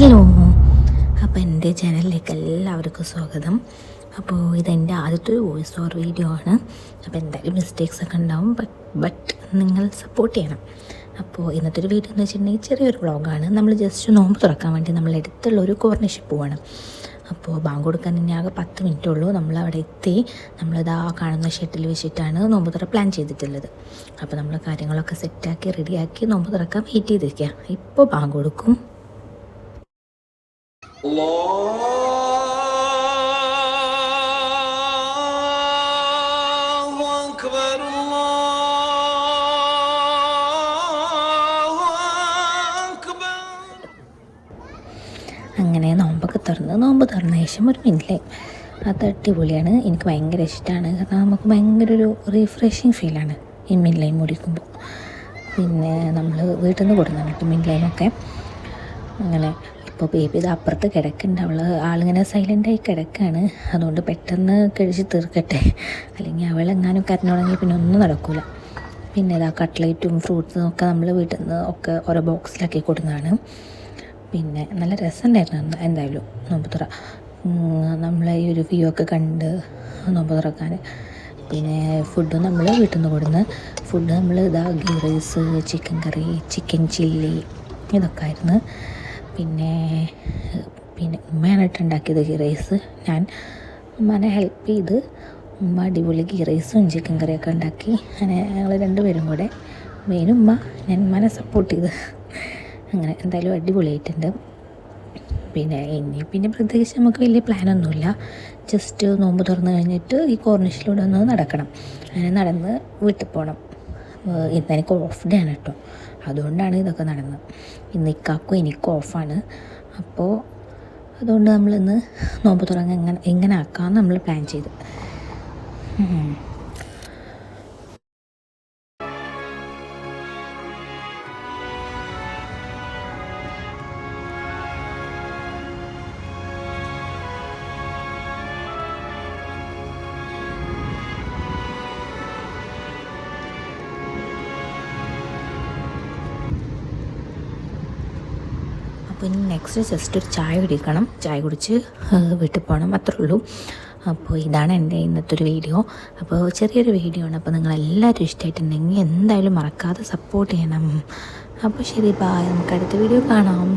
Hello, അപ്പോൾ എൻ്റെ ചാനലിലേക്ക് എല്ലാവർക്കും സ്വാഗതം. അപ്പോൾ ഇതെൻ്റെ ആദ്യത്തെ ഒരു വോയിസ് ഓവർ വീഡിയോ ആണ്. അപ്പോൾ എന്തായാലും മിസ്റ്റേക്സ് ഒക്കെ ഉണ്ടാവും, ബട്ട് നിങ്ങൾ സപ്പോർട്ട് ചെയ്യണം. അപ്പോൾ ഇന്നത്തെ ഒരു വീഡിയോ എന്ന് വെച്ചിട്ടുണ്ടെങ്കിൽ ചെറിയൊരു വ്ളോഗാണ്. നമ്മൾ ജസ്റ്റ് നോമ്പ് തുറക്കാൻ വേണ്ടി നമ്മൾ അടുത്തുള്ള ഒരു കോർണർഷിപ്പ് പോവാണ്. അപ്പോൾ ബാങ്ക് കൊടുക്കാൻ ഇനി ആകെ 10 മിനിറ്റേ ഉള്ളൂ. നമ്മളവിടെ എത്തി. നമ്മളിതാ കാണുന്ന ഷെട്ടിൽ വെച്ചിട്ടാണ് നോമ്പ് തുറ പ്ലാൻ ചെയ്തിട്ടുള്ളത്. അപ്പോൾ നമ്മൾ കാര്യങ്ങളൊക്കെ സെറ്റാക്കി റെഡിയാക്കി നോമ്പ് തുറക്കാൻ വെയിറ്റ് ചെയ്തിരിക്കുക. ഇപ്പോൾ ബാങ്ക് കൊടുക്കും. അങ്ങനെ നോമ്പൊക്കെ നോമ്പ് തുറന്ന ശേഷം ഒരു മിനിറ്റിലായി. അത് അടിപൊളിയാണ്. എനിക്ക് ഭയങ്കര ഇഷ്ടമാണ്. കാരണം നമുക്ക് ഭയങ്കര ഒരു റീഫ്രഷിങ് ഫീലാണ് ഈ മിൻലൈൻ മുടിക്കുമ്പോൾ. പിന്നെ നമ്മൾ വീട്ടിൽ നിന്ന് കൊടുക്കുന്നുണ്ട് കേട്ടോ മിൻലൈനൊക്കെ. അങ്ങനെ ഇപ്പോൾ ബേബി ഇത് അപ്പുറത്ത് കിടക്കുന്നുണ്ട്. ആളിങ്ങനെ സൈലൻ്റായി കിടക്കുകയാണ്. അതുകൊണ്ട് പെട്ടെന്ന് കഴിച്ച് തീർക്കട്ടെ, അല്ലെങ്കിൽ അവളെങ്ങാനും കരഞ്ഞുടങ്ങി പിന്നെ ഒന്നും നടക്കില്ല. പിന്നെ ഇതാ കട്ട്ലേറ്റും ഫ്രൂട്ട്സും ഒക്കെ നമ്മൾ വീട്ടിൽ നിന്ന് ഒക്കെ ഓരോ ബോക്സിലാക്കി കൊടുക്കുന്നതാണ്. പിന്നെ നല്ല രസമുണ്ടായിരുന്നു എന്തായാലും നോമ്പ് തുറ. നമ്മൾ ഈ ഒരു വ്യൂ ഒക്കെ കണ്ട് നോമ്പ് തുറക്കാൻ. പിന്നെ ഫുഡ് നമ്മൾ വീട്ടിൽ നിന്ന് കൊടുന്ന് ഫുഡ് നമ്മൾ ഇതാ ഗീ റൈസ്, ചിക്കൻ കറി, ചിക്കൻ ചില്ലി ഇതൊക്കെ ആയിരുന്നു. പിന്നെ ഉമ്മയാണ് ഉണ്ടാക്കിയത് ഗീ റൈസ്. ഞാൻ ഉമ്മാനെ ഹെൽപ്പ് ചെയ്ത് ഉമ്മ അടിപൊളി ഗീ റൈസും ചിക്കൻ കറിയൊക്കെ ഉണ്ടാക്കി. അങ്ങനെ ഞങ്ങൾ രണ്ടുപേരും കൂടെ, മെയിൻ ഉമ്മ, ഞാൻ ഉമ്മാനെ സപ്പോർട്ട് ചെയ്ത്. അങ്ങനെ എന്തായാലും അടിപൊളിയായിട്ടുണ്ട്. പിന്നെ പ്രത്യേകിച്ച് നമുക്ക് വലിയ പ്ലാനൊന്നുമില്ല. ജസ്റ്റ് നോമ്പ് തുറന്ന് കഴിഞ്ഞിട്ട് ഈ കോർണിഷിലൂടെ ഒന്ന് നടക്കണം. അങ്ങനെ നടന്ന് വീട്ടിൽ പോകണം. ഇന്ന് എനിക്ക് ഓഫ് ഡേ ആണ് കേട്ടോ, അതുകൊണ്ടാണ് ഇതൊക്കെ നടന്നത്. ഇന്ന് ഇക്കാക്കും എനിക്കും ഓഫാണ്. അപ്പോൾ അതുകൊണ്ട് നമ്മളിന്ന് നോമ്പ് തുറന്ന് എങ്ങനെ ആക്കാമെന്ന് നമ്മൾ പ്ലാൻ ചെയ്ത്. അപ്പോൾ ഇനി നെക്സ്റ്റ് ജസ്റ്റ് ഒരു ചായ കുടിക്കണം. ചായ കുടിച്ച് വീട്ടിൽ പോകണം, അത്രേ ഉള്ളൂ. അപ്പോൾ ഇതാണ് എൻ്റെ ഇന്നത്തെ ഒരു വീഡിയോ. അപ്പോൾ ചെറിയൊരു വീഡിയോ ആണ്. അപ്പോൾ നിങ്ങളെല്ലാവരും ഇഷ്ടമായിട്ടുണ്ടെങ്കിൽ എന്തായാലും മറക്കാതെ സപ്പോർട്ട് ചെയ്യണം. അപ്പോൾ ശരി, ബായ്. നമുക്ക് അടുത്ത വീഡിയോ കാണാം.